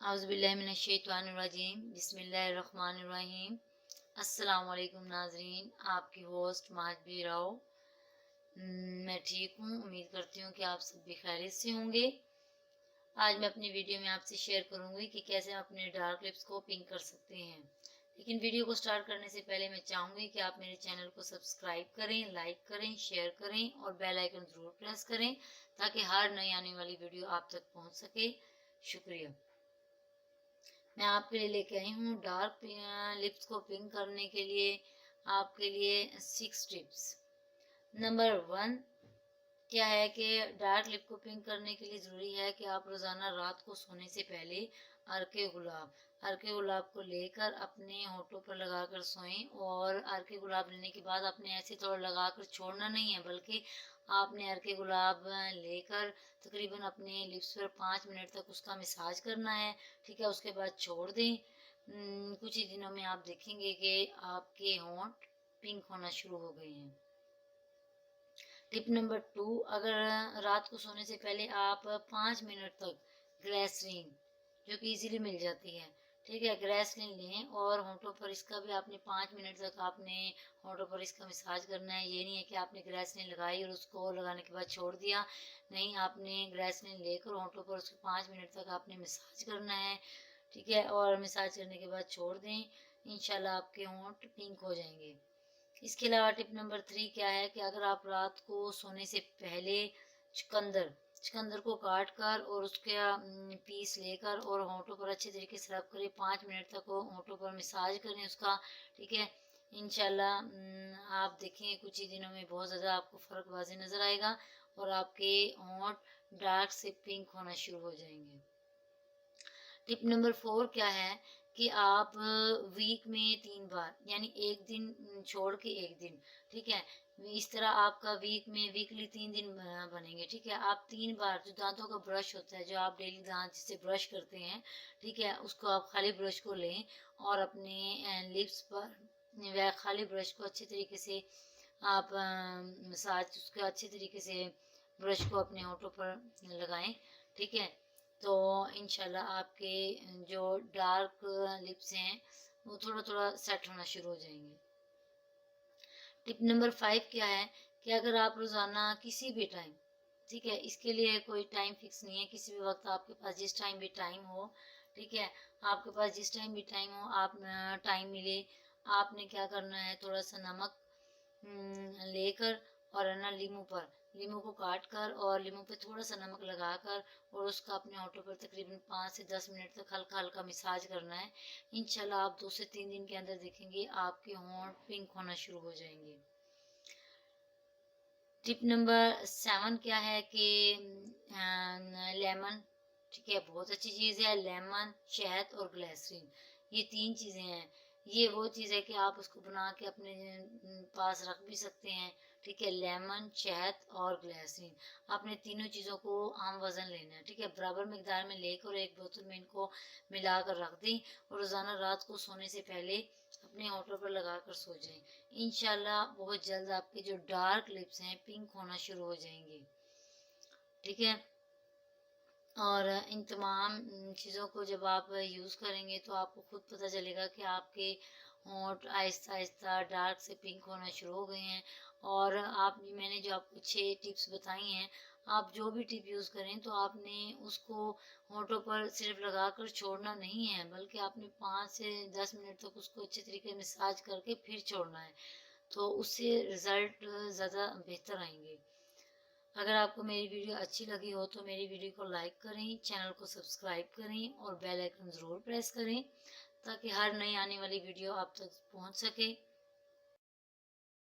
औज़ुबिल्लाहिमिनश्शैतानिर्रजीम बिस्मिल्लाहिर्रहमानिर्रहीम। अस्सलाम वालेकुम नाज़रीन, आपकी होस्ट महजबी राव। मैं ठीक हूँ, उम्मीद करती हूँ कि आप सब भी खैरियत से होंगे। आज मैं अपनी वीडियो में आपसे शेयर करूँगी कि कैसे हम अपने डार्क लिप्स को पिंक कर सकते हैं। लेकिन वीडियो को स्टार्ट करने से पहले मैं चाहूँगी कि आप मेरे चैनल को सब्सक्राइब करें, लाइक करें, शेयर करें और बेल आइकन ज़रूर प्रेस करें ताकि हर नई आने वाली वीडियो आप तक पहुँच सके। शुक्रिया। मैं आपके लिए लेके आई हूँ डार्क लिप्स को पिंक करने के लिए आपके लिए 6 टिप्स। नंबर 1 क्या है कि डार्क लिप को पिंक करने के लिए ज़रूरी है कि आप रोज़ाना रात को सोने से पहले अर्के गुलाब को लेकर अपने होठों पर लगाकर सोएं। और अर्के गुलाब लेने के बाद आपने ऐसे थोड़ा लगाकर छोड़ना नहीं है, बल्कि आपने अर्के गुलाब लेकर तकरीबन अपने लिप्स पर 5 मिनट तक उसका मसाज करना है। ठीक है, उसके बाद छोड़ दें। कुछ ही दिनों में आप देखेंगे कि आपके होंठ पिंक होना शुरू हो गए हैं। टिप नंबर 2, अगर रात को सोने से पहले आप 5 मिनट तक ग्लिसरीन, जो कि इजीली मिल जाती है, ठीक है, ग्लिसरीन लें और होंठों पर इसका भी आपने 5 मिनट तक आपने होंठों पर इसका मसाज करना है। ये नहीं है कि आपने ग्लिसरीन लगाई और उसको लगाने के बाद छोड़ दिया। नहीं, आपने ग्लिसरीन लेकर होंठों पर उसको 5 मिनट तक आपने मसाज करना है। ठीक है, और मसाज करने के बाद छोड़ दें। इंशाल्लाह आपके होंठ पिंक हो जाएंगे। इसके अलावा टिप नंबर 3 क्या है कि अगर आप रात को सोने से पहले चुकंदर को काट कर और उसके पीस लेकर और होंठों पर अच्छे तरीके से रब करें, 5 मिनट तक वो होंठों पर मसाज करें उसका। ठीक है, इंशाल्लाह आप देखेंगे कुछ ही दिनों में बहुत ज़्यादा आपको फ़र्क वाज़ेह नज़र आएगा और आपके होंठ डार्क से पिंक होना शुरू हो जाएंगे। टिप नंबर 4 क्या है कि आप वीक में 3 बार, यानी एक दिन छोड़ के एक दिन, ठीक है, इस तरह आपका वीकली 3 दिन बनेंगे। ठीक है, आप 3 बार जो दांतों का ब्रश होता है, जो आप डेली दांत जिससे ब्रश करते हैं, ठीक है, उसको आप खाली ब्रश को लें और अपने लिप्स पर वह खाली ब्रश को अच्छे तरीके से आप मसाज उसके अच्छे तरीके से ब्रश को अपने होठों पर लगाएं। ठीक है, तो इंशाल्लाह आपके जो डार्क लिप्स हैं वो थोड़ा थोड़ा सेट होना शुरू हो जाएंगे। टिप नंबर 5 क्या है कि अगर आप रोज़ाना किसी भी टाइम, ठीक है, इसके लिए कोई टाइम फिक्स नहीं है, किसी भी वक्त आपके पास जिस टाइम भी टाइम हो, ठीक है, आपके पास जिस टाइम भी टाइम हो, आप टाइम मिले, आपने क्या करना है, थोड़ा सा नमक लेकर और है ना लीमू को काट कर और लीमू पे थोड़ा सा नमक लगाकर और उसका अपने होठों पर तकरीबन 5 से 10 मिनट तक हल्का हल्का मसाज करना है। इंशाल्लाह आप 2 से 3 दिन के अंदर देखेंगे आपके होंठ पिंक होना शुरू हो जाएंगे। टिप नंबर 7 क्या है कि लेमन, ठीक है, बहुत अच्छी चीज़ है। लेमन, शहद और ग्लिसरीन, ये 3 चीज़ें हैं। ये वो चीज़ है कि आप उसको बना के अपने पास रख भी सकते हैं। ठीक है, लेमन, शहद और ग्लिसरीन, आपने तीनों चीज़ों को आम वज़न लेना है। ठीक है, बराबर मिकदार में लेकर एक बोतल में इनको मिला कर रख दें और रोज़ाना रात को सोने से पहले अपने होठों पर लगा कर सो जाएं। इंशाल्लाह बहुत जल्द आपके जो डार्क लिप्स हैं पिंक होना शुरू हो जाएंगे। ठीक है, और इन तमाम चीज़ों को जब आप यूज़ करेंगे तो आपको खुद पता चलेगा कि आपके होंठ आहिस्ता आहिस्ता डार्क से पिंक होना शुरू हो गए हैं। और मैंने जो आपको 6 टिप्स बताई हैं, आप जो भी टिप यूज़ करें तो आपने उसको होंठों पर सिर्फ लगाकर छोड़ना नहीं है, बल्कि आपने 5 से 10 मिनट तक उसको अच्छे तरीके से मसाज करके फिर छोड़ना है, तो उससे रिज़ल्ट ज़्यादा बेहतर आएंगे। अगर आपको मेरी वीडियो अच्छी लगी हो तो मेरी वीडियो को लाइक करें, चैनल को सब्सक्राइब करें और बेल आइकन ज़रूर प्रेस करें ताकि हर नई आने वाली वीडियो आप तक पहुंच सके।